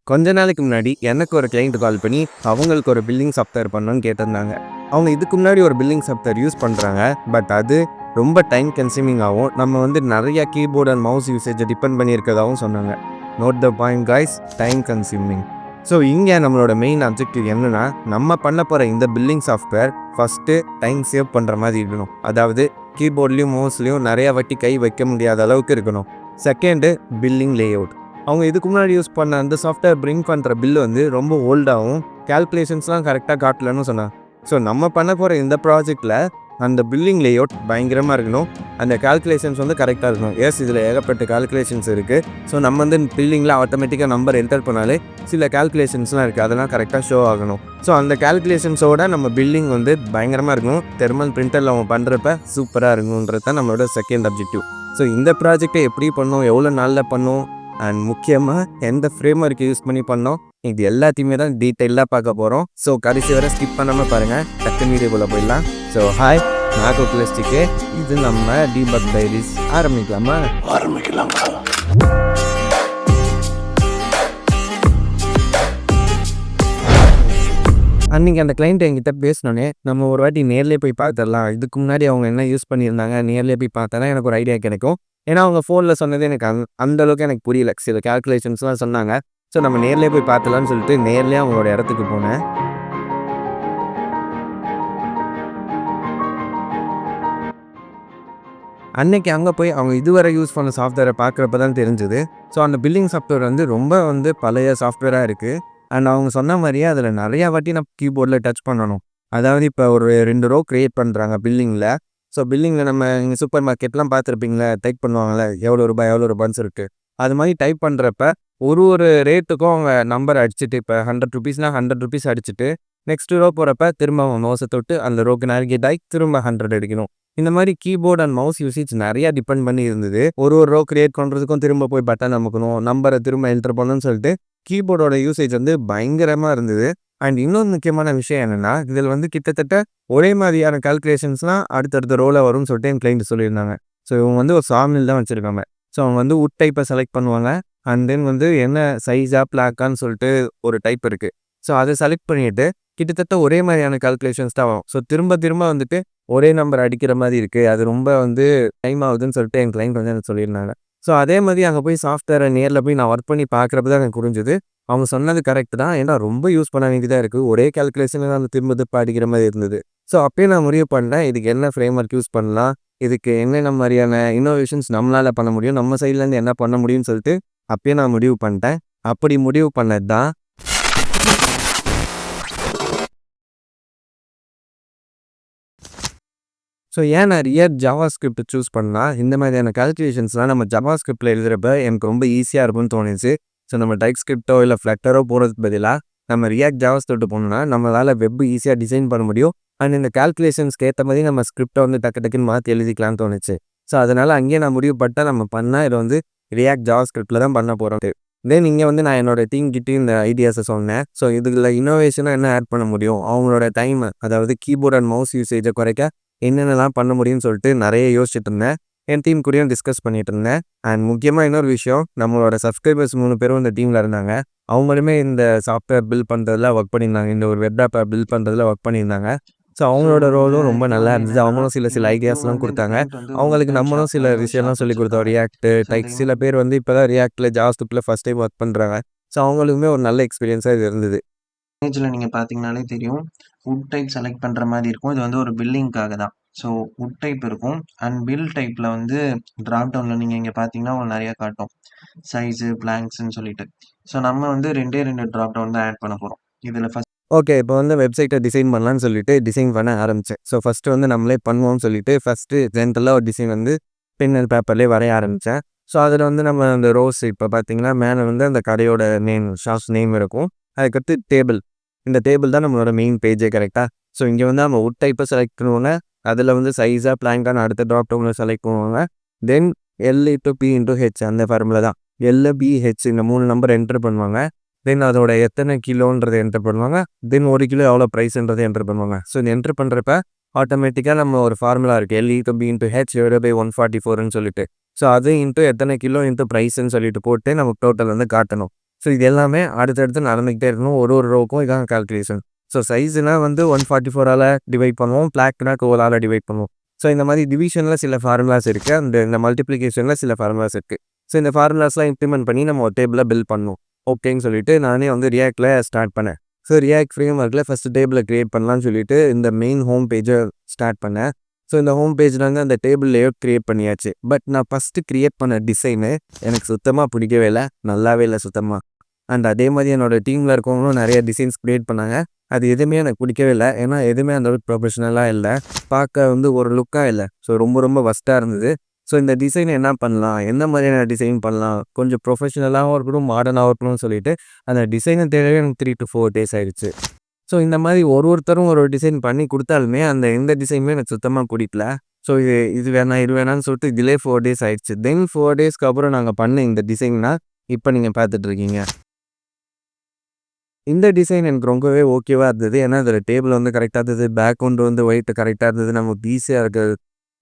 கொஞ்ச நாளைக்கு முன்னாடி எனக்கு ஒரு கிளைண்ட் கால் பண்ணி அவங்களுக்கு ஒரு பில்லிங் சாஃப்ட்வேர் பண்ணணும்னு கேட்டிருந்தாங்க. அவங்க இதுக்கு முன்னாடி ஒரு பில்லிங் சாஃப்ட்வேர் யூஸ் பண்ணுறாங்க. பட் அது ரொம்ப டைம் கன்சியூமிங்காகவும் நம்ம வந்து நிறையா கீபோர்ட் அண்ட் மவுஸ் யூசேஜை டிபெண்ட் பண்ணியிருக்கதாகவும் சொன்னாங்க. Note the point guys, time consuming. So இங்கே நம்மளோட மெயின் அப்ஜெக்டிவ் என்னென்னா, நம்ம பண்ண போகிற இந்த billing software first time save பண்ணுற மாதிரி இருக்கணும். அதாவது கீபோர்ட்லேயும் மவுஸ்லேயும் நிறையா வாட்டி கை வைக்க முடியாத அளவுக்கு இருக்கணும். Second, billing layout. அவங்க இதுக்கு முன்னாடி யூஸ் பண்ண அந்த சாஃப்ட்வேர் பிரிங் பண்ணுற பில் வந்து ரொம்ப ஓல்டாகவும் கால்குலேஷன்ஸ்லாம் கரெக்டாக காட்டலன்னு சொன்னாங்க. ஸோ நம்ம பண்ண போகிற இந்த ப்ராஜெக்டில் அந்த பில்லிங் லேஅவுட் பயங்கரமாக இருக்கணும். அந்த கால்குலேஷன்ஸ் வந்து கரெக்டாக இருக்கணும். இதில் ஏகப்பட்ட கால்குலேஷன்ஸ் இருக்குது. ஸோ நம்ம வந்து பில்லிங்கில் ஆட்டோமேட்டிக்காக நம்பர் என்டர் பண்ணாலே சில கால்குலேஷன்ஸ்லாம் இருக்குது, அதெல்லாம் கரெக்டாக ஷோ ஆகணும். ஸோ அந்த கால்குலேஷன்ஸோட நம்ம பில்லிங் வந்து பயங்கரமாக இருக்கணும். தெர்மல் பிரிண்டரில் அவங்க பண்ணுறப்ப சூப்பராக இருக்கணுன்றது தான் நம்மளோட செகண்ட் அப்ஜெக்டிவ். ஸோ இந்த ப்ராஜெக்டை எப்படி பண்ணோம், எவ்வளோ நாளில் பண்ணோம், அண்ட் முக்கியமாக எந்த ஃப்ரேம் ஒர்க் யூஸ் பண்ணி பண்ணோம், இது எல்லாத்தையுமே தான் டீட்டெயிலாக பார்க்க போகிறோம். ஸோ கடைசி வரை ஸ்கிப் பண்ணாமல் பாருங்கள். டக்கு வீடியோக்குள்ளே போயிடலாம். ஸோ ஹாய், நான் கோகுலஸ்டிக்கு. இது நம்ம டீபக் டைரிஸ். ஆரம்பிக்கலாமா? அன்றைக்கி அந்த கிளைண்ட் என்கிட்ட பேசினோன்னே நம்ம ஒரு வாட்டி நேர்லேயே போய் பார்த்துடலாம். இதுக்கு முன்னாடி அவங்க என்ன யூஸ் பண்ணியிருந்தாங்க நேர்லேயே போய் பார்த்தா தான் எனக்கு ஒரு ஐடியா கிடைக்கும். ஏன்னா அவங்க ஃபோனில் சொன்னது எனக்கு அந்த அளவுக்கு எனக்கு புரியல. சில கால்குலேஷன்ஸ்லாம் சொன்னாங்க. ஸோ நம்ம நேர்லேயே போய் பார்த்துலான்னு சொல்லிட்டு நேர்லேயே அவங்களோட இடத்துக்கு போனேன். அன்னைக்கு அங்கே போய் அவங்க இதுவரை யூஸ் பண்ண சாஃப்ட்வேரை பார்க்குறப்ப தான் தெரிஞ்சுது. ஸோ அந்த பில்லிங் சாஃப்ட்வேர் வந்து ரொம்ப பழைய சாஃப்ட்வேராக இருக்குது. அண்ட் அவங்க சொன்ன மாதிரியே அதில் நிறையா வாட்டி நம்ம கீபோர்டில் டச் பண்ணணும். அதாவது இப்போ ஒரு 2 ரோ க்ரியேட் பண்ணுறாங்க பில்லிங்கில். ஸோ பில்லிங்கில் நம்ம இங்கே சூப்பர் மார்க்கெட்லாம் பார்த்துருப்பீங்களே, டைப் பண்ணுவாங்கள்ல எவ்வளோ ரூபான்னு சொல்லிட்டு. அது மாதிரி டைப் பண்ணுறப்ப ஒரு ரேட்டுக்கும் அவங்க நம்பர் அடிச்சுட்டு, இப்போ ₹100 ₹100 அடிச்சுட்டு நெக்ஸ்ட் ரோ போகிறப்ப திரும்ப அவங்க மவுஸை தொட்டு அந்த ரோக்கு நேவிகேட் ஆகி திரும்ப 100 அடிக்கணும். இந்த மாதிரி கீபோர்ட் அண்ட் மவுஸ் யூசேஜ் நிறையா டிபெண்ட் பண்ணி இருந்தது. ஒரு ரோ கிரியேட் பண்ணுறதுக்கும் திரும்ப போய் பட்டன் அமுக்கணும், நம்பரை திரும்ப என்டர் பண்ணணும்னு சொல்லிட்டு கீபோர்டோட யூசேஜ் வந்து பயங்கரமாக இருந்தது. அண்ட் இன்னொரு முக்கியமான விஷயம் என்னென்னா, இதில் வந்து கிட்டத்தட்ட ஒரே மாதிரியான கால்குலேஷன்ஸ்லாம் அடுத்தடுத்த ரோவில் வரும்னு சொல்லிட்டு என் கிளைண்ட் சொல்லியிருந்தாங்க. ஸோ இவங்க வந்து ஒரு சாமில் தான் வச்சுருக்காங்க. ஸோ அவங்க வந்து உட் டைப்பை செலக்ட் பண்ணுவாங்க. அண்ட் தென் வந்து என்ன சைஸாக பிளாக்கான்னு சொல்லிட்டு ஒரு டைப் இருக்குது. ஸோ அதை செலக்ட் பண்ணிவிட்டு கிட்டத்தட்ட ஒரே மாதிரியான கால்குலேஷன்ஸ் தான் வரும். ஸோ திரும்ப வந்துட்டு ஒரே நம்பர் அடிக்கிற மாதிரி இருக்குது, அது ரொம்ப வந்து டைம் ஆகுதுன்னு சொல்லிட்டு என் கிளைண்ட் வந்து எனக்கு சொல்லியிருந்தாங்க. ஸோ அதே மாதிரி அங்கே போய் சாஃப்ட்வேரை நேரில் போய் நான் ஒர்க் பண்ணி பார்க்குறப்ப தான் எனக்கு புரிஞ்சுது. அவங்க சொன்னது கரெக்ட் தான். ஏன்னா ரொம்ப யூஸ் பண்ண வேண்டியதாக இருக்குது. ஒரே கால்குலேஷனில் தான் திரும்ப அடிக்கிற மாதிரி இருந்தது. ஸோ அப்பயே நான் முடிவு பண்ணேன், இதுக்கு என்ன ஃப்ரேம் ஒர்க் யூஸ் பண்ணலாம், இதுக்கு என்னென்ன மாதிரியான இன்னோவேஷன்ஸ் நம்மளால் பண்ண முடியும், நம்ம சைட்லேருந்து என்ன பண்ண முடியும்னு சொல்லிட்டு அப்பயே நான் முடிவு பண்ணிட்டேன். அப்படி முடிவு பண்ணது தான் ஸோ ஏன் நான் ரியாக்ட் ஜாவா ஸ்கிரிப்ட் சூஸ் பண்ணால், இந்த மாதிரியான கால்குலேஷன்ஸ்லாம் நம்ம ஜாவா ஸ்கிரிப்டில் எழுதுகிறப்ப எனக்கு ரொம்ப ஈஸியாக இருக்கும்னு தோணுச்சு. ஸோ நம்ம டைப் ஸ்கிரிப்டோ இல்லை ஃப்ளட்டரோ போகிறதுக்கு பதிலாக நம்ம ரியாக்ட் ஜாவா ஸ்கிரிப்ட் போனோம்னா நம்மளால் வெப் ஈஸியாக டிசைன் பண்ண முடியும். அண்ட் இந்த கால்குலேஷன்ஸ்க்கு ஏற்ற மாதிரி நம்ம ஸ்கிரிப்டை வந்து டக்குன்னு மாற்றி எழுதிக்கலாம்னு தோணுச்சு. ஸோ அதனால் அங்கேயே நான் முடிவு பண்ணிட்டேன், நம்ம பண்ணால் இதை வந்து ரியாக்ட் ஜாவா ஸ்கிரிப்டில் தான் பண்ண போகிறோம். தென் இங்கே வந்து நான் என்னோட டீம் கிட்டே இந்த ஐடியாஸை சொன்னேன். ஸோ இதில் இன்னோவேஷனாக என்ன ஆட் பண்ண முடியும், அவங்களோட டைம், அதாவது கீபோர்ட் அண்ட் மவுஸ் யூசேஜை குறைக்க என்னென்னலாம் பண்ண முடியும்னு சொல்லிட்டு நிறைய யோசிச்சுட்டு இருந்தேன். என் டீம் கூடயும் டிஸ்கஸ் பண்ணிட்டு இருந்தேன். அண்ட் முக்கியமாக இன்னொரு விஷயம், நம்மளோட சப்ஸ்கிரைபர்ஸ் 3 பேரும் இந்த டீமில் இருந்தாங்க. அவங்களுமே இந்த சாஃப்ட்வேர் பில்ட் பண்ணுறதுல ஒர்க் பண்ணியிருந்தாங்க, இந்த ஒரு வெப் ஆப்பை பில்ட் பண்ணுறதுல ஒர்க் பண்ணியிருந்தாங்க. ஸோ அவங்களோட ரோலும் ரொம்ப நல்லா இருந்துச்சு. அவங்களும் சில ஐடியாஸ்லாம் கொடுத்தாங்க. அவங்களுக்கு நம்மளும் சில விஷயம்லாம் சொல்லி கொடுத்தோம். ரியாக்ட் டைப் சில பேர் வந்து இப்போ தான் ரியாக்டில் ஜாவா ஸ்கிரிப்டில் ஃபஸ்ட் டைம் ஒர்க் பண்ணுறாங்க. ஸோ அவங்களுக்குமே ஒரு நல்ல எக்ஸ்பீரியன்ஸாக இது இருந்தது. இமேஜில் நீங்கள் பார்த்தீங்கனாலே தெரியும், உட் டைப் செலக்ட் பண்ணுற மாதிரி இருக்கும். இது வந்து ஒரு பில்லிங்காக தான். ஸோ உட் டைப் இருக்கும். அண்ட் பில் டைப்பில் வந்து ட்ராப் டவுனில் நீங்கள் இங்கே பார்த்தீங்கன்னா உங்களுக்கு நிறையா காட்டும், சைஸு பிளாங்க்ஸ்ன்னு சொல்லிட்டு. ஸோ நம்ம வந்து 2 ட்ராப் டவுன் தான் ஆட் பண்ண போகிறோம் இதில். ஓகே, இப்போ வந்து வெப்சைட்டை டிசைன் பண்ணலான்னு சொல்லிட்டு டிசைன் பண்ண ஆரம்பித்தேன். ஸோ ஃபஸ்ட்டு வந்து நம்மளே பண்ணுவோம்னு சொல்லிட்டு ஃபஸ்ட்டு ஜென்ரலாக ஒரு டிசைன் வந்து பென் அண்ட் பேப்பர்லேயே வரைய ஆரம்பித்தேன். ஸோ அதில் வந்து நம்ம அந்த ரோஸ் இப்போ பார்த்தீங்கன்னா மேலே வந்து அந்த கடையோட நேம், ஷாப்ஸ் நேம் இருக்கும். அதுக்கடுத்து டேபிள், இந்த டேபிள் தான் நம்மளோட மெயின் பேஜே கரெக்டாக. ஸோ இங்கே வந்து நம்ம உட் டைப்பை செலக்ட் பண்ணுவாங்க. அதில் வந்து சைஸாக பிளாங்கான அடுத்த ட்ராப் டவுனில் செலக்ட் பண்ணுவாங்க. தென் L/P/H அந்த ஃபார்முலா தான். L/B/H இந்த 3 நம்பர் என்டர் பண்ணுவாங்க. தென் அதோட எத்தனை கிலோன்றதை என்டர் பண்ணுவாங்க. தென் 1 கிலோ எவ்வளோ ப்ரைஸ்ன்றதை என்டர் பண்ணுவாங்க. ஸோ இந்த என்டர் பண்ணுறப்ப ஆட்டோமேட்டிக்காக நம்ம ஒரு ஃபார்முலா இருக்குது, L/B/H/144ன்னு சொல்லிட்டு. ஸோ அது இன்ட்டு எத்தனை கிலோ இன்ட்டு ப்ரைஸ்ன்னு சொல்லிட்டு போட்டு நமக்கு டோட்டல் வந்து காட்டணும். ஸோ இது எல்லாமே அடுத்தடுத்து நடந்துக்கிட்டே இருக்கணும். ஒரு ஒரு ரோவுக்கும் இதான் கால்குலேஷன். ஸோ சைஸ்னா வந்து 144ஆல் டிவைட் பண்ணுவோம். பிளாக்னா 12ஆல் டிவைட் பண்ணுவோம். ஸோ இந்த மாதிரி டிவிஷனில் சில ஃபார்முலாஸ் இருக்குது. இந்த மல்டிப்ளிகேஷனில் சில ஃபார்முலாஸ் இருக்குது. ஸோ இந்த ஃபார்முலாஸ்லாம் இம்ப்ளிமெண்ட் பண்ணி நம்ம ஒரு டேபிளை பில்ட் பண்ணணும். ஓகேன்னு சொல்லிட்டு நானே வந்து ரியாக்டில் ஸ்டார்ட் பண்ணேன். ஸோ ரியாக்ட் ஃப்ரேம் ஒர்க்கில் ஃபஸ்ட்டு டேபிளை க்ரியேட் பண்ணலான்னு சொல்லிட்டு இந்த மெயின் ஹோம் பேஜை ஸ்டார்ட் பண்ணேன். ஸோ இந்த ஹோம் பேஜில் வந்து அந்த டேபிள் லேஅவுட் க்ரியேட் பண்ணியாச்சு. பட் நான் ஃபஸ்ட்டு க்ரியேட் பண்ண டிசைனு எனக்கு சுத்தமாக பிடிக்கவே இல்லை. நல்லாவே இல்லை சுத்தமாக. அண்ட் அதே மாதிரி என்னோடய டீமில் இருக்கவங்களும் நிறைய டிசைன்ஸ் க்ரியேட் பண்ணாங்க. அது எதுவுமே எனக்கு பிடிக்கவே இல்லை. ஏன்னா எதுவுமே அந்த அளவுக்கு ப்ரொஃபஷனலாக இல்லை. பார்க்க வந்து ஒரு லுக்காக இல்லை. ஸோ ரொம்ப ரொம்ப வஸ்ட்டாக இருந்தது. ஸோ இந்த டிசைன் என்ன பண்ணலாம், எந்த மாதிரியான டிசைன் பண்ணலாம், கொஞ்சம் ப்ரொஃபஷனலாகவும் இருக்கணும், மாடர்னாகவும் இருக்கணும்னு சொல்லிட்டு அந்த டிசைனை தேடவே எனக்கு 3 to 4 days ஆயிடுச்சு. ஸோ இந்த மாதிரி ஒருத்தரும் ஒரு டிசைன் பண்ணி கொடுத்தாலுமே அந்த எந்த டிசைனுமே எனக்கு சுத்தமாக பிடிக்கல. ஸோ இது வேணாம் இது வேணான்னு சொல்லிட்டு இதிலே 4 days ஆயிடுச்சு. தென் 4 daysக்கு அப்புறம் நாங்கள் பண்ண இந்த டிசைன்னா இப்போ நீங்கள் பார்த்துட்ருக்கீங்க. இந்த டிசைன் எனக்கு ரொம்பவே ஓகேவாக இருந்தது. ஏன்னா அதில் டேபிள் வந்து கரெக்டாக இருந்தது, பேக்ரவுண்டு வந்து ஒயிட் கரெக்டாக இருந்தது, நமக்கு ஈஸியாக இருக்குது,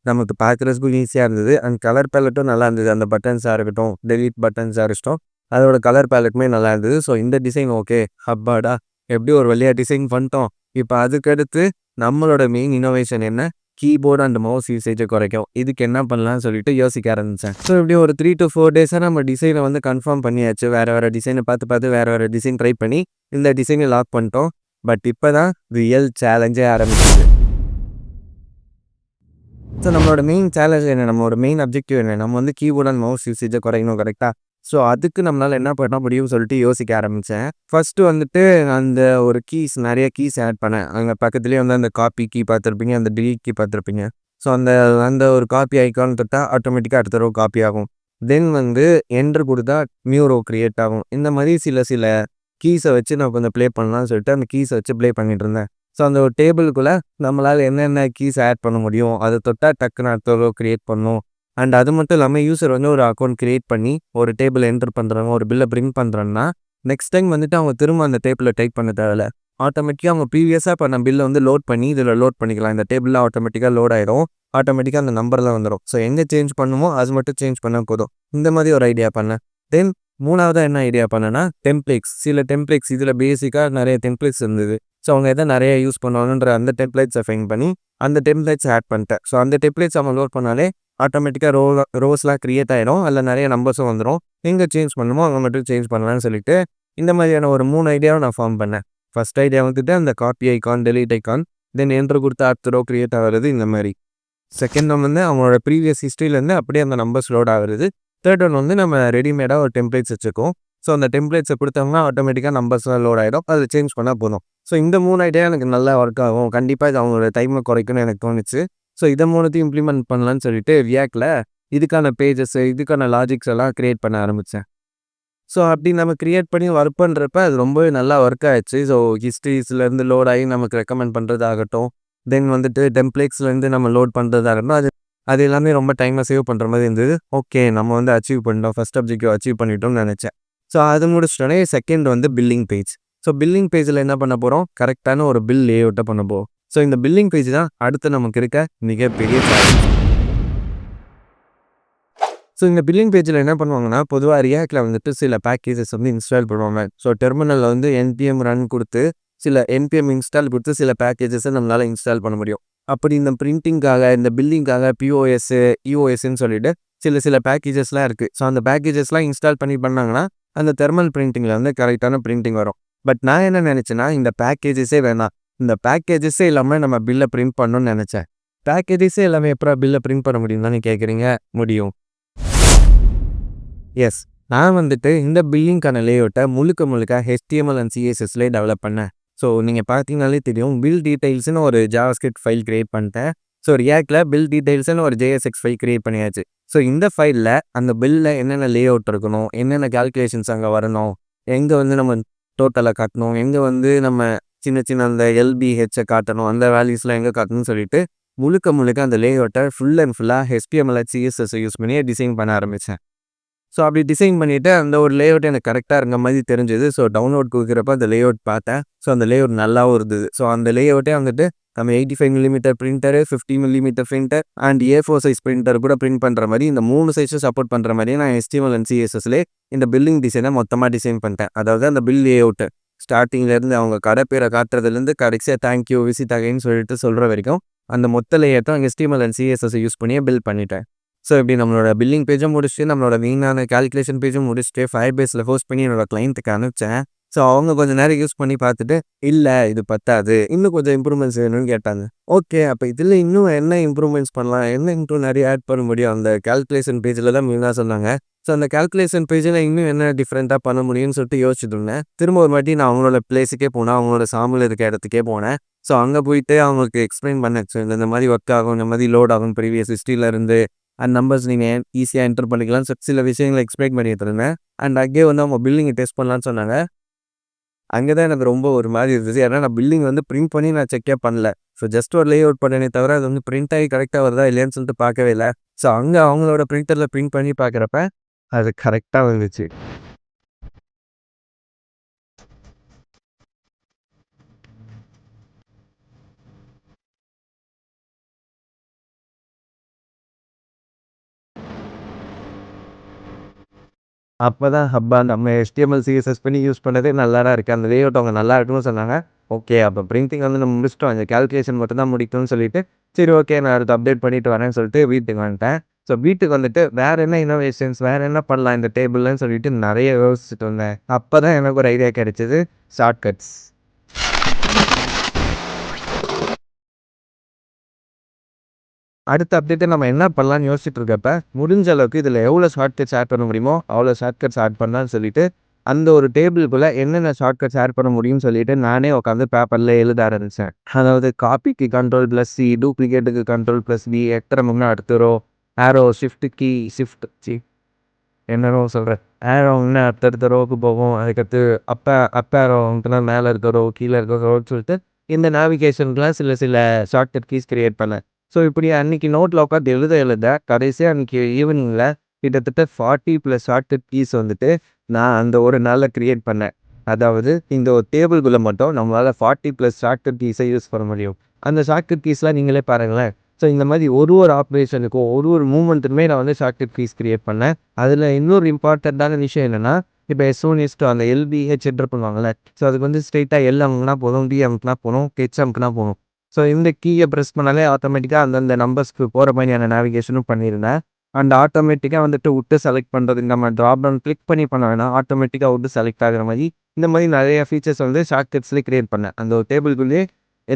நமக்கு பார்க்குறதுக்கும் ஈஸியாக இருந்தது. அண்ட் கலர் பேலட்டும் நல்லா இருந்தது. அந்த பட்டன்ஸாக இருக்கட்டும், டெலீட் பட்டன்ஸாக இருக்கட்டும், அதோட கலர் பேலட்டுமே நல்லா இருந்தது. ஸோ இந்த டிசைன் ஓகே, அப்பாடா எப்படி ஒரு வழியாக டிசைன் பண்ணிட்டோம். இப்போ அதுக்கடுத்து நம்மளோட மெயின் இன்னோவேஷன் என்ன, கீபோர்டு அண்ட் மவுஸ் யூசேஜை குறைக்கும். இதுக்கு என்ன பண்ணலாம்னு சொல்லிட்டு யோசிக்க ஆரம்பித்தேன். ஸோ இப்படி ஒரு 3 to 4 days நம்ம டிசைனை வந்து கன்ஃபார்ம் பண்ணியாச்சு. வேறு டிசைனை பார்த்து வேறு டிசைன் ட்ரை பண்ணி இந்த டிசைனை லாக் பண்ணிட்டோம். பட் இப்போ தான் ரியல் சேலஞ்சே ஆரம்பிக்குது. ஸோ நம்மளோட மெயின் சேலஞ்ச் என்ன, நம்மளோட மெயின் அப்ஜெக்டிவ் என்ன, நம்ம வந்து கீபோர்ட் அண்ட் மவுஸ் யூசேஜை குறைக்கணும் கரெக்டாக. ஸோ அதுக்கு நம்மளால் என்ன பண்ண முடியும்னு சொல்லிட்டு யோசிக்க ஆரம்பித்தேன். ஃபஸ்ட்டு வந்துட்டு அந்த ஒரு நிறைய கீஸ் ஆட் பண்ணேன். அங்கே பக்கத்துலேயே வந்து அந்த காப்பி கீ பார்த்துருப்பீங்க, அந்த டிலீட் கீ பார்த்துருப்பீங்க. ஸோ அந்த அந்த ஒரு காப்பி ஐக்கான் தொட்டால் ஆட்டோமேட்டிக்காக அடுத்த ரோ காப்பி ஆகும். தென் வந்து என்ட்ரு கொடுத்தா நியூ ரோ க்ரியேட் ஆகும். இந்த மாதிரி சில கீஸை வச்சு நான் கொஞ்சம் ப்ளே பண்ணலாம்னு சொல்லிட்டு அந்த கீஸை வச்சு ப்ளே பண்ணிகிட்டு இருந்தேன். ஸோ அந்த ஒரு டேபிளுக்குள்ளே நம்மளால் என்னென்ன கீஸ் ஆட் பண்ண முடியும், அதை தொட்டால் டக்குன்னு அடுத்த ரோ க்ரியேட் பண்ணணும். அண்ட் அது மட்டும் இல்லாமல் யூசர் வந்து ஒரு அக்கௌண்ட் க்ரியேட் பண்ணி ஒரு டேபிள் என்டர் பண்ணுறாங்க, ஒரு பில்லை பிரிண்ட் பண்ணுறோன்னா நெக்ஸ்ட் டைம் வந்துட்டு அவங்க திரும்ப அந்த டேபிளில் டைப் பண்ண தேவையில்ல. ஆட்டோமேட்டிக்காக அவங்க ப்ரீவியஸாக பண்ண பில்லை வந்து லோட் பண்ணி இதில் லோட் பண்ணிக்கலாம். இந்த டேபிளில் ஆட்டோமேட்டிக்காக லோட் ஆகிடும். ஆட்டோமேட்டிக்காக அந்த நம்பரில் வந்துடும். ஸோ எங்கே சேஞ்ச் பண்ணுமோ அது மட்டும் சேஞ்ச் பண்ணால் போதும். இந்த மாதிரி ஒரு ஐடியா பண்ணேன். தென் மூணாவதாக என்ன ஐடியா பண்ணேன்னா டெம்ப்ளேட்ஸ். சில டெம்ப்ளேட்ஸ் இதில் பேசிக்காக நிறைய டெம்ப்ளேட்ஸ் இருந்தது. ஸோ அவங்க எதை நிறைய யூஸ் பண்ணுவாங்கன்ற அந்த டெம்ப்ளேட்ஸை ஃபைன் பண்ணி அந்த டெம்ப்ளேட்ஸ் ஆட் பண்ணிட்டேன். ஸோ அந்த டெம்ப்ளேட்ஸ் அவங்க லோட் பண்ணாலே ஆட்டோமேட்டிக்காக ரோஸ்லாம் க்ரியேட் ஆகிடும். அதில் நிறைய நம்பர்ஸும் வந்துடும். எங்கே சேஞ்ச் பண்ணணுமோ அவங்க மட்டும் சேஞ்ச் பண்ணலான்னு சொல்லிட்டு இந்த மாதிரியான ஒரு 3 ஐடியாவை நான் ஃபார்ம் பண்ணேன். ஃபஸ்ட் ஐடியா வந்துட்டு அந்த காப்பி ஐக்கான், டெலீட் ஐக்கான், தென் என்ட்ரு கொடுத்து அடுத்த ரோ க்ரியேட் ஆகிறது இந்த மாதிரி. செகண்ட் ஒன் வந்து அவங்களோட ப்ரீவியஸ் ஹிஸ்ட்ரியிலேருந்து அப்படியே அந்த நம்பர்ஸ் லோட் ஆகுறது. தேர்ட் ஒன் வந்து நம்ம ரெடிமேடாக ஒரு டெம்ப்ளேட்ஸ் வச்சுருக்கோம். ஸோ அந்த டெம்ப்ளேட்ஸை கொடுத்தோம்னா ஆட்டோமேட்டிக்காக நம்பர்ஸ்லாம் லோட் ஆகிடும். அதை சேஞ்ச் பண்ணால் போதும். ஸோ இந்த 3 ஐடியா எனக்கு நல்லா ஒர்க் ஆகும். கண்டிப்பாக இது அவங்களோட டைமை குறைக்கும்னு எனக்கு தோணுச்சு. ஸோ இதை 3த்தையும் இம்ப்ளிமெண்ட் பண்ணலான்னு சொல்லிட்டு ரியாக்டில் இதுக்கான பேஜஸ், இதுக்கான லாஜிக்ஸ் எல்லாம் க்ரியேட் பண்ண ஆரம்பித்தேன். ஸோ அப்படி நம்ம க்ரியேட் பண்ணி ஒர்க் பண்ணுறப்ப அது ரொம்பவே நல்லா ஒர்க் ஆகிடுச்சு. ஸோ ஹிஸ்ட்ரிஸ்லேருந்து லோட் ஆகி நமக்கு ரெக்கமெண்ட் பண்ணுறதாகட்டும், தென் வந்துட்டு டெம்ப்ளேட்ஸ்லேருந்து நம்ம லோட் பண்ணுறதாகட்டும், அது எல்லாமே ரொம்ப டைமை சேவ் பண்ணுற மாதிரி இருந்தது. ஓகே, நம்ம வந்து அச்சீவ் பண்ணிட்டோம், ஃபஸ்ட் அப்ஜெக்டிவ் அச்சீவ் பண்ணிட்டோம்னு நினச்சேன். ஸோ அது முடிச்சிட்டோன்னே செகண்ட் வந்து பில்லிங் பேஜ். ஸோ பில்லிங் பேஜில் என்ன பண்ண போகிறோம், கரெக்டான ஒரு பில் லேஅவுட்டை பண்ண போகிறோம். ஸோ இந்த பில்லிங் பேஜ் தான் அடுத்து நமக்கு இருக்க மிகப்பெரிய சேலஞ்ச். ஸோ இந்த பில்லிங் பேஜில் என்ன பண்ணுவாங்கன்னா, பொதுவாக ரியாக்டில் வந்துட்டு சில பேக்கேஜஸ் வந்து இன்ஸ்டால் பண்ணுவாங்க. ஸோ டெர்மினலில் வந்து npm ரன் கொடுத்து சில npm இன்ஸ்டால் கொடுத்து சில பேக்கேஜஸை நம்மளால் இன்ஸ்டால் பண்ண முடியும். அப்படி இந்த பிரிண்டிங்காக, இந்த பில்லிங்காக POS, EOSன்னு சொல்லிட்டு சில பேக்கேஜஸ்லாம் இருக்குது. ஸோ அந்த பேக்கேஜஸ்லாம் இன்ஸ்டால் பண்ணாங்கன்னா அந்த தெர்மல் பிரிண்டிங்கில் வந்து கரெக்டான பிரிண்டிங் வரும். பட் நான் என்ன நினச்சேன்னா, இந்த பேக்கேஜஸே வேணாம், இந்த பேக்கேஜஸே இல்லாமல் நம்ம பில்லை பிரிண்ட் பண்ணணும்னு நினச்சேன். பேக்கேஜஸே எல்லாமே எப்போ பில்லை பிரிண்ட் பண்ண முடியும் தானே கேட்குறீங்க? முடியும். எஸ், நான் வந்துட்டு இந்த பில்லிங்கான லேஅவுட்டை முழுக்க HTML அண்ட் CSSலேயே டெவலப் பண்ணேன். ஸோ நீங்கள் பார்த்தீங்கனாலே தெரியும், பில் டீடைல்ஸ்னு ஒரு ஜாவாஸ்கிரிப்ட் ஃபைல் க்ரியேட் பண்ணிட்டேன். ஸோ ரியாக்டில் பில் டீடைல்ஸ்னு ஒரு JSX ஃபைல் க்ரியேட் பண்ணியாச்சு. ஸோ இந்த ஃபைலில் அந்த பில்லில் என்னென்ன லேஅவுட் இருக்கணும், என்னென்ன கால்குலேஷன்ஸ் அங்கே வரணும், எங்கே வந்து நம்ம டோட்டலை காட்டணும், எங்கே வந்து நம்ம சின்ன அந்த LBHஐ காட்டணும், அந்த வேல்யூஸ்லாம் எங்கே காட்டணும்னு சொல்லிட்டு முழுக்க அந்த லேஅவுட்டை ஃபுல் அண்ட் ஃபுல்லாக HTML CSS யூஸ் பண்ணி டிசைன் பண்ண ஆரம்பித்தேன். ஸோ அப்படி டிசைன் பண்ணிவிட்டு அந்த ஒரு லேஅவுட் எனக்கு கரெக்டாக இருக்க மாதிரி தெரிஞ்சது. ஸோ டவுன்லோட் கொடுக்குறப்ப அந்த லேஅவுட் பார்த்தேன். ஸோ அந்த லேஅவுட் நல்லாவும் இருந்தது. ஸோ அந்த லேஅவுட்டே வந்துட்டு நம்ம 85 millimetre printer, 50 millimetre printer and A4 size printer கூட பிரிண்ட் பண்ணுற மாதிரி இந்த 3 சைஸும் சப்போர்ட் பண்ணுற மாதிரியே நான் HTML அண்ட் CSSலே இந்த பில்லிங் டிசைனை மொத்தமாக டிசைன் பண்ணிட்டேன். அதாவது அந்த பில் லேஅவுட்டு ஸ்டார்டிங்லேருந்து அவங்க கடை பேரை காட்டுறதுலேருந்து கடைசியாக தேங்க்யூ விசிட் அகைன்னு சொல்லிட்டு சொல்கிற வரைக்கும் அந்த மொத்த லேஅவுட்டும் HTML அண்ட் CSS யூஸ் பண்ணியே பில்ட் பண்ணிட்டேன். ஸோ இப்படி நம்மளோட பில்லிங் பேஜும் முடிச்சுட்டு நம்மளோட மெயினான கால்குலேஷன் பேஜும் முடிச்சுட்டு Firebase ஹோஸ்ட் பண்ணி என்னோட கிளைண்ட்டுக்கு அனுப்பிச்சேன். ஸோ அவங்க கொஞ்சம் நேரம் யூஸ் பண்ணி பார்த்துட்டு இல்லை இது பத்தாது, இன்னும் கொஞ்சம் இம்ப்ரூவ்மெண்ட்ஸ் வேணும்னு கேட்டாங்க. ஓகே, அப்போ இதில் இன்னும் என்ன இம்ப்ரூவ்மெண்ட்ஸ் பண்ணலாம், என்ன இன்னும் நிறைய ஆட் பண்ண முடியும் அந்த கால்குலேஷன் பேஜில் தான் மெயினாக சொன்னாங்க. ஸோ அந்த கால்குலேஷன் பேஜில் இன்னும் என்ன டிஃப்ரெண்ட்டாக பண்ண முடியும்னு சொல்லிட்டு யோசிச்சுட்டு இருந்தேன். திரும்ப ஒரு வாட்டி நான் அவங்களோட பிளேஸுக்கே போனேன், அவங்களோட Sawmill இருக்க இடத்துக்கே போனேன். ஸோ அங்கே போயிட்டு அவங்களுக்கு எக்ஸ்பிளைன் பண்ணேன். ஸோ இந்த மாதிரி ஒர்க் ஆகும், இந்த மாதிரி லோட் ஆகும் ப்ரீவியஸ் ஹிஸ்ட்ரியிலேருந்து அண்ட் நம்பர்ஸ் நீங்கள் ஈஸியாக என்டர் பண்ணிக்கலாம். சில விஷயங்களை எக்ஸ்பிளைன் பண்ணிட்டு இருந்தேன். அண்ட் அங்கே வந்து அவங்க பில்லிங்கை டெஸ்ட் பண்ணலான்னு சொன்னாங்க. அங்கே தான் எனக்கு ரொம்ப ஒரு மாதிரி இருந்துச்சு. ஏன்னா நான் பில்லிங் வந்து பிரிண்ட் பண்ணி நான் செக்கே பண்ணல. ஸோ ஜஸ்ட் ஒரு லேஅவுட் பண்ணனே தவிர அது வந்து பிரிண்ட் ஆகி கரெக்டாக வருதா இல்லையான்னு சொல்லிட்டு பார்க்கவே இல்லை. ஸோ அங்கே அவங்களோட பிரிண்டரில் பிரிண்ட் பண்ணி பார்க்குறப்ப அது கரெக்டாக வந்துச்சு. அப்போ தான் ஹப்பா நம்ம HTML CSS பண்ணி யூஸ் பண்ணதே நல்லா தான் இருக்குது, அந்த லேஅவுட் அவங்க நல்லா இருக்குன்னு சொன்னாங்க. ஓகே, அப்போ பிரிண்டிங் வந்து நம்ம முடிச்சிட்டோம், அந்த கால்குலேஷன் மட்டும் தான் முடிக்கணும்னு சொல்லிட்டு சரி ஓகே நான் அடுத்து அப்டேட் பண்ணிட்டு வரேன்னு சொல்லிட்டு வீட்டுக்கு வந்துட்டேன். ஸோ வீட்டுக்கு வந்துட்டு வேறு என்ன இன்னோவேஷன்ஸ் வேறு என்ன பண்ணலாம் இந்த டேபிள்னு சொல்லிட்டு நிறைய யோசிச்சுட்டு வந்தேன். அப்போ தான் எனக்கு ஒரு ஐடியா கிடைச்சது, ஷார்ட்கட்ஸ். அடுத்த அப்டேட்டை நம்ம என்ன பண்ணலான்னு யோசிச்சுட்டு இருக்கப்ப முடிஞ்ச அளவுக்கு இதில் எவ்வளோ ஷார்ட்கட்ஸ் ஆட் பண்ண முடியுமோ அவ்வளோ ஷார்ட்கட்ஸ் ஆட் பண்ணலான்னு சொல்லிட்டு அந்த ஒரு டேபிளுக்குள்ளே என்னென்ன ஷார்ட்கட்ஸ் ஆட் பண்ண முடியும்னு சொல்லிட்டு நானே உட்காந்து பேப்பரில் எழுத ஆரம்பித்தேன். அதாவது காப்பிக்கு Ctrl+C, டூப்ளிகேட்டுக்கு Ctrl+V, எக்ஸ்ட்ரா அடுத்த ரோ, ஆரோ, ஷிஃப்ட் என்னரோ சொல்கிறேன், ஆரோங்கன்னா அடுத்தடுத்த ரோவுக்கு போகும். அதுக்கடுத்து அப் ஆரோங்கன்னா மேலே இருக்க ரோ, கீழே இருக்க ரோன்னு சொல்லிட்டு இந்த நேவிகேஷனுக்குலாம் சில ஷார்ட்கட் கீஸ் கிரியேட் பண்ணேன். ஸோ இப்படி அன்றைக்கி நோட்டில் உட்காந்து எழுத கடைசியாக அன்றைக்கி ஈவினிங்கில் கிட்டத்தட்ட 40+ ஷார்ட்கட் கீஸ் வந்துட்டு நான் அந்த ஒரு நாளில் க்ரியேட் பண்ணேன். அதாவது இந்த ஒரு டேபிள்குள்ளே மட்டும் நம்மளால் 40+ ஷார்ட்கட் கீஸை யூஸ் பண்ண முடியும். அந்த ஷார்ட்கட் கீஸ்லாம் நீங்களே பாருங்களேன். ஸோ இந்த மாதிரி ஒரு ஆப்ரேஷனுக்கும் ஒரு மூமெண்ட்டுமே நான் வந்து ஷார்ட்கட் கீஸ் க்ரியேட் பண்ணேன். அதில் இன்னொரு இம்பார்ட்டண்ட்டான விஷயம் என்னென்னா, இப்போ S1 அந்த LBH என்டர் பண்ணுவாங்கள்ல, ஸோ அதுக்கு வந்து ஸ்ட்ரெயிட்டாக L அமுக்குனா போதும், D அமுக்குனா போதும், H அமுக்குனா போதும். ஸோ இந்த கீயை ப்ரெஸ் பண்ணாலே ஆட்டோமேட்டிக்காக அந்தந்த நம்பர்ஸ்க்கு போகிற மாதிரியான நேவிகேஷனும் பண்ணியிருந்தேன். அண்ட் ஆட்டோமேட்டிக்காக வந்துட்டு விட்டு செலக்ட் பண்ணுறது, நம்ம ட்ராப் டவுன் கிளிக் பண்ணி பண்ண வேணாம், ஆட்டோமேட்டிக்காக விட்டு செலக்ட் ஆகிற மாதிரி இந்த மாதிரி நிறைய ஃபீச்சர்ஸ் வந்து ஷார்ட்கட்ஸ்லேயே க்ரியேட் பண்ணேன். அந்த ஒரு டேபிள்குள்ளேயே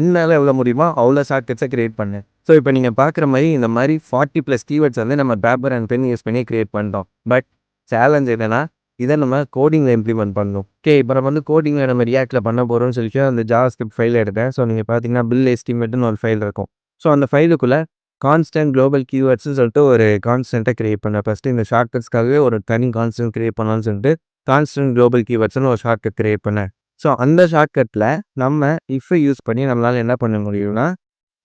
என்னால் எவ்வளோ முடியுமோ அவ்வளோ ஷார்ட்கட்ஸை க்ரியேட் பண்ணேன். ஸோ இப்போ நீங்கள் பார்க்குற மாதிரி இந்த மாதிரி 40+ கீவேர்ட்ஸ் வந்து நம்ம பேப்பர் அண்ட் பென் யூஸ் பண்ணி க்ரியேட் பண்ணிட்டோம். பட் சேலஞ்ச் என்னென்னா இதை நம்ம கோடிங்கில் இம்ப்ளிமெண்ட் பண்ணணும். ஓகே, இப்போ நம்ம வந்து கோடிங்கில் நம்ம ரியாக்டில் பண்ண போகிறோம்னு சொல்லிட்டு அந்த ஜாவாஸ்கிரிப்ட் ஃபைல் எடுத்தேன். ஸோ நீங்கள் பார்த்தீங்கன்னா பில் எஸ்டிமேட்னு ஒரு ஃபைல் இருக்கும். ஸோ அந்த ஃபைலுக்குள்ளே கான்ஸ்டன்ட் குளோபல் கீவேர்ட்ஸ்னு சொல்லிட்டு ஒரு கான்ஸ்டன்ட்டை க்ரியேட் பண்ணேன். ஃபஸ்ட்டு இந்த ஷார்ட்கட்ஸ்க்காகவே ஒரு தனி கான்ஸ்டன்ட் க்ரியேட் பண்ணலாம்னு சொல்லிட்டு கான்ஸ்டன்ட் குளோபல் கீவேர்ட்ஸ்னு ஒரு ஷார்ட்கட் க்ரியேட் பண்ணேன். ஸோ அந்த ஷார்ட்கட்டில் நம்ம இஃப் யூஸ் பண்ணி நம்மளால் என்ன பண்ண முடியும்னா,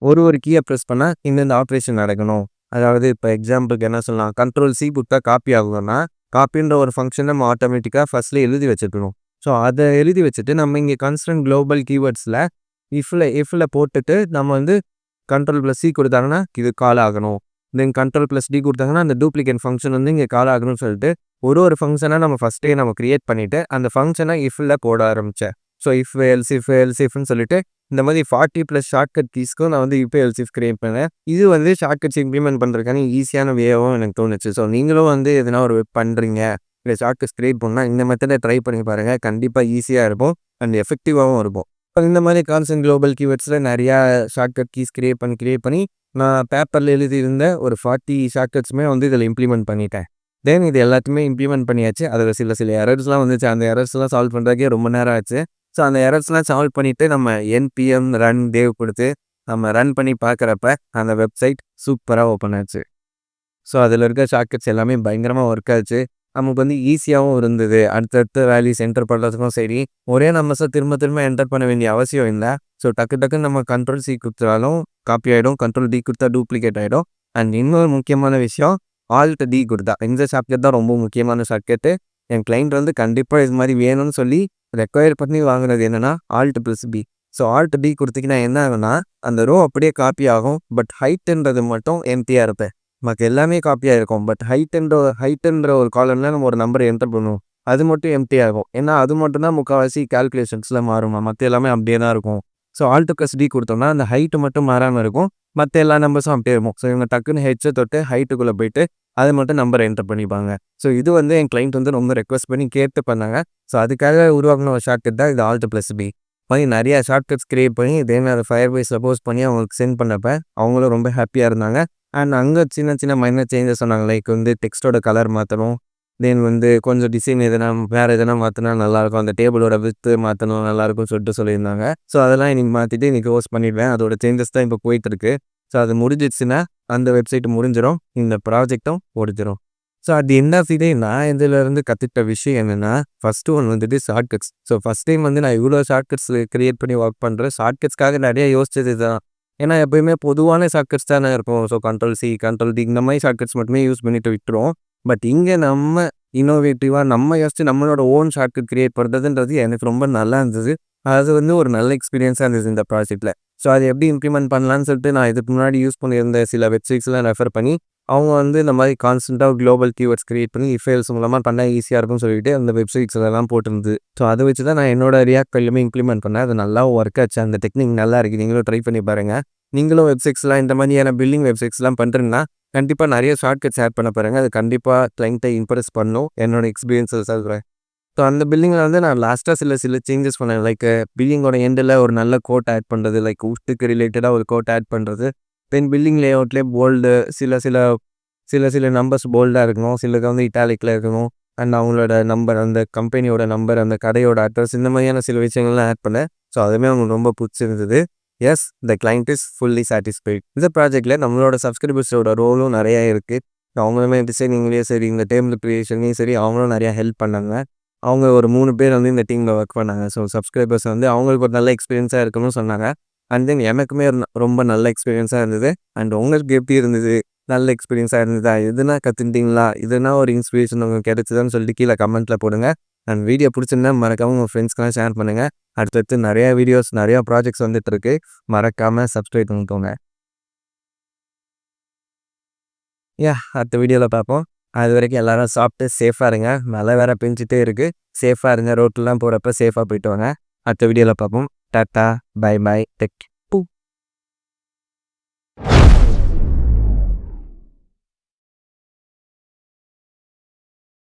ஒரு கீயை ப்ரெஸ் பண்ணால் இந்த ஆப்ரேஷன் நடக்கணும். அதாவது இப்போ எக்ஸாம்பிளுக்கு என்ன சொல்லலாம், Ctrl+C கொடுத்தா காப்பி ஆகும்னா, காப்பின்ற ஒரு ஃபங்க்ஷன் நம்ம ஆட்டோமேட்டிக்காக ஃபஸ்ட்லேயே எழுதி வச்சுக்கணும். ஸோ அதை எழுதி வச்சுட்டு நம்ம இங்கே கான்ஸ்டன்ட் குளோபல் கீவேர்ட்ஸில் இஃப்பில் போட்டுட்டு நம்ம வந்து Ctrl+C கொடுத்தாங்கன்னா இது கால் ஆகணும், தென் Ctrl+D கொடுத்தாங்கன்னா அந்த டூப்ளிகேட் ஃபங்க்ஷன் வந்து இங்கே கால் ஆகணும்னு சொல்லிட்டு ஒரு ஃபங்க்ஷனாக நம்ம ஃபஸ்ட்டே நம்ம க்ரியேட் பண்ணிவிட்டு அந்த ஃபங்க்ஷனை இஃப்பில் போட ஆரம்பித்தேன். ஸோ இஃப் சொல்லிட்டு இந்த மாதிரி 40+ ஷார்ட்கட் கீஸ்க்கும் நான் வந்து இப்போ எல்சிஃப் க்ரியேட் பண்ணேன். இது வந்து ஷார்ட்கட்ஸ் இம்ப்ளிமெண்ட் பண்ணுறதுக்கான ஈஸியான வேவும் எனக்கு தோணுச்சு. ஸோ நீங்களும் வந்து எதனா ஒரு வெப் பண்ணுறீங்க, இல்லை ஷார்ட்கட்ஸ் க்ரியேட் பண்ணால் இந்த மெத்தடை ட்ரை பண்ணி பாருங்கள். கண்டிப்பாக ஈஸியாக இருக்கும் அண்ட் எஃபெக்டிவாகவும் இருக்கும். இப்போ இந்த மாதிரி கான்ஸ்டன்ட் குளோபல் கீவேர்ட்ஸில் நிறையா ஷார்ட்கட் கீஸ் க்ரியேட் பண்ணி நான் பேப்பரில் எழுதியிருந்த ஒரு 40 ஷார்ட்கட்ஸுமே வந்து இதில் இம்ப்ளிமெண்ட் பண்ணிட்டேன். தென் இது எல்லாத்தையுமே இம்ப்ளிமெண்ட் பண்ணியாச்சு. அதில் சில எரர்ஸ்லாம் வந்துச்சு. அந்த எரர்ஸ்லாம் சால்வ் பண்ணுறதுக்கே ரொம்ப நேரம் ஆச்சு. ஸோ அந்த எரர்ஸ்லாம் சால்வ் பண்ணிவிட்டு நம்ம npm run dev கொடுத்து நம்ம ரன் பண்ணி பார்க்குறப்ப அந்த வெப்சைட் சூப்பராக ஓப்பன் ஆச்சு. ஸோ அதில் இருக்க ஷார்ட்கட்ஸ் எல்லாமே பயங்கரமாக ஒர்க் ஆச்சு. நமக்கு வந்து ஈஸியாகவும் இருந்தது. அடுத்தடுத்த வேல்யூஸ் என்டர் பண்ணுறதுக்கும் சரி, ஒரே நம்பர்ஸை திரும்ப என்டர் பண்ண வேண்டிய அவசியம் இல்லை. ஸோ டக்குன்னு நம்ம Ctrl+C கொடுத்தாலும் காப்பி ஆகிடும், Ctrl+D கொடுத்தா டூப்ளிகேட் ஆகிடும். அண்ட் இன்னொரு முக்கியமான விஷயம், ஆல்ட் டி கொடுத்தா இந்த ஷார்ட்கட் தான் ரொம்ப முக்கியமான ஷார்ட்கட்டு. என் கிளைண்ட் வந்து கண்டிப்பாக இது மாதிரி வேணும்னு சொல்லி ரெக்வயர் பண்ணி வாங்குனது என்னென்னா Alt+B. ஸோ Alt+D கொடுத்தீங்கன்னா என்ன ஆகும்னா அந்த ரோ அப்படியே காப்பி ஆகும். பட் ஹைட்டுன்றது மட்டும் எம்டியாக இருப்பேன். நமக்கு எல்லாமே காப்பியாக இருக்கும். பட் ஹைட்டுன்ற ஒரு காலம்ல நம்ம ஒரு நம்பரை என்டர் பண்ணுவோம். அது மட்டும் எம்டி ஆகும். ஏன்னா அது மட்டும் தான் முக்கால்வாசி கால்குலேஷன்ஸில் மாறுமா, மற்ற எல்லாமே அப்படியே தான் இருக்கும். ஸோ Alt+D கொடுத்தோம்னா அந்த ஹைட்டு மட்டும் மாறாமல் இருக்கும். மற்ற எல்லா நம்பர்ஸும் அப்படியே இருக்கும். ஸோ இவங்க டக்குன்னு ஹெச்சை தொட்டு ஹைட்டுக்குள்ளே போயிட்டு அதை மட்டும் நம்பர் என்டர் பண்ணிப்பாங்க. ஸோ இது வந்து என் கிளைண்ட் வந்து ரொம்ப ரெக்வஸ்ட் பண்ணி கேட்டு பண்ணாங்க. ஸோ அதுக்காக உருவாக்கின ஒரு ஷார்ட்கட் தான் இது Alt+B. மாதிரி நிறையா ஷார்ட்கட்ஸ் கிரியேட் பண்ணி இதே மாதிரி ஃபயர்பேஸில் போஸ்ட் பண்ணி அவங்களுக்கு சென்ட் பண்ணப்போ அவங்களும் ரொம்ப ஹாப்பியாக இருந்தாங்க. அண்ட் அங்கே சின்ன சின்ன மைனர் சேஞ்சஸ் சொன்னாங்க. லைக் வந்து டெக்ஸ்ட்டோட கலர் மாற்றணும். தென் வந்து கொஞ்சம் டிசைன் வேறு எதனா மாற்றினா நல்லாயிருக்கும். அந்த டேபிளோட வித்து மாற்றணும் நல்லாயிருக்கும்னு சொல்லியிருந்தாங்க. ஸோ அதெல்லாம் இன்றைக்கி மாற்றிட்டு இன்றைக்கி ஹோஸ்ட் பண்ணிடுவேன். அதோட சேஞ்சஸ் தான் இப்போ போயிட்டுருக்கு. ஸோ அது முடிஞ்சிடுச்சுன்னா அந்த வெப்சைட்டு முடிஞ்சிடும். இந்த ப்ராஜெக்டும் முடிஞ்சிடும். So at the end of the day நான் இதிலேருந்து கற்றுக்கிட்ட விஷயம் என்னென்னா, ஃபஸ்ட்டு ஒன்று வந்துட்டு ஷார்ட்கட்ஸ். ஸோ ஃபஸ்ட் டைம் வந்து நான் இவ்வளோ ஷார்ட்கட்ஸ் கிரியேட் பண்ணி ஒர்க் பண்ணுறேன். ஷார்ட்கட்ஸ்க்காக நிறைய யோசிச்சது தான். ஏன்னா எப்போயுமே பொதுவான ஷார்ட்கட்ஸ் தானே இருக்கும். ஸோ Ctrl+C Ctrl+D இந்த மாதிரி ஷார்ட்கட்ஸ் மட்டுமே யூஸ் பண்ணிட்டு விட்டுருவோம். பட் இங்கே நம்ம இன்னோவேட்டிவாக நம்ம யோசிச்சு நம்மளோட ஓன் ஷார்ட்கட் கிரியேட் பண்ணுறதுன்றது எனக்கு ரொம்ப நல்லா இருந்தது. அது வந்து ஒரு நல்ல எக்ஸ்பீரியன்ஸாக இருந்தது இந்த ப்ராஜெக்ட்டில். ஸோ அதை எப்படி இம்ப்ளிமெண்ட் பண்ணலான்னு சொல்லிட்டு நான் இதுக்கு முன்னாடி யூஸ் பண்ணியிருந்த சில வெப்சைட்ஸ்லாம் ரெஃபர் பண்ணி அவங்க வந்து இந்த மாதிரி கான்ஸ்டண்ட்டாக குளோபல் கீவேர்ட்ஸ் கிரியேட் பண்ணி இஃபெல்ஸ் மூலமாக பண்ணால் ஈஸியாக இருக்கும்னு சொல்லிட்டு அந்த வெப்சைட்ஸ்லாம் போட்டிருந்தது. ஸோ அதை வச்சு தான் நான் என்னோட React ஃபைலுமே இம்ப்ளிமெண்ட் பண்ணேன். அது நல்லா ஒர்க் ஆச்சு. அந்த டெக்னிக் நல்லா இருக்குது. நீங்களும் ட்ரை பண்ணி பாருங்கள். நீங்களும் வெப்சைட்ஸ்லாம் இந்த மாதிரியான பில்டிங் வெப்சைட்ஸ்லாம் பண்ணுறீங்கன்னா கண்டிப்பாக நிறைய ஷார்ட்கட்ஸ் ஆட் பண்ண பாருங்கள். அது கண்டிப்பாக கிளைண்ட்டை இம்ப்ரெஸ் பண்ணும். என்னோட எக்ஸ்பீரியன்ஸை சொல்கிறேன். ஸோ அந்த பில்டிங்கில் வந்து நான் லாஸ்ட்டாக சில சேஞ்சஸ் பண்ணேன். லைக் பில்டிங்கோட எண்டில் ஒரு நல்ல கோட் ஆட் பண்ணுறது, லைக் உட்டுக்கு ரிலேட்டடாக ஒரு கோட் ஆட் பண்ணுறது. தென் பில்டிங் லேஅவுட்லேயே போல்டு சில நம்பர்ஸ் போல்டாக இருக்கணும். சிலது வந்து இட்டாலிக்கில் இருக்கணும். அண்ட் அவங்களோட நம்பர், அந்த கம்பெனியோட நம்பர், அந்த கடையோட அட்ரஸ் இந்த மாதிரியான சில விஷயங்கள்லாம் ஆட் பண்ணேன். ஸோ அதுவுமே அவங்களுக்கு ரொம்ப பிடிச்சிருந்தது. Yes, the client is fully satisfied. இந்த ப்ராஜெக்ட்டில் நம்மளோட சப்ஸ்கிரைபர்ஸோட ரோலும் நிறையா இருக்குது. அவங்களுமே டிசைனிங்லேயும் சரி, இந்த டேபிள் க்ரியேஷன்லேயும் சரி அவங்களும் நிறையா ஹெல்ப் பண்ணாங்க. அவங்க ஒரு 3 பேர் வந்து இந்த டீமில் ஒர்க் பண்ணாங்க. ஸோ சப்ஸ்கிரைபர்ஸ் வந்து அவங்களுக்கு ஒரு நல்ல எக்ஸ்பீரியன்ஸாக இருக்குன்னு சொன்னாங்க. அண்ட் தென் எனக்குமே ரொம்ப நல்ல எக்ஸ்பீரியன்ஸாக இருந்தது. அண்ட் உங்களுக்கு எப்படி இருந்தது? நல்ல எக்ஸ்பீரியன்ஸாக இருந்ததா? எதுனா கற்றுக்கிட்டிங்களா? இதுனா ஒரு இன்ஸ்பிரேஷன் உங்களுக்கு கிடைச்சதான்னு சொல்லிட்டு கீழே கமெண்ட்டில் போடுங்க. அண்ட் வீடியோ பிடிச்சிருந்தா மறக்காமல் உங்கள் ஃப்ரெண்ட்ஸ்க்கெலாம் ஷேர் பண்ணுங்கள். அடுத்தடுத்து நிறையா வீடியோஸ், நிறையா ப்ராஜெக்ட்ஸ் வந்துட்டுருக்கு. மறக்காமல் சப்ஸ்கிரைப் பண்ணிக்கோங்க. அடுத்த வீடியோவில் பார்ப்போம். அது வரைக்கும் எல்லாரும் சாப்பிட்டு சேஃபாக இருங்க. மழை வேறு பெஞ்சிட்டே இருக்குது. சேஃபாக இருங்க. ரோட்லலாம் போகிறப்ப சேஃபாக போயிட்டு வாங்க. அடுத்த வீடியோவில் பார்ப்போம். Tata, bye bye, take care.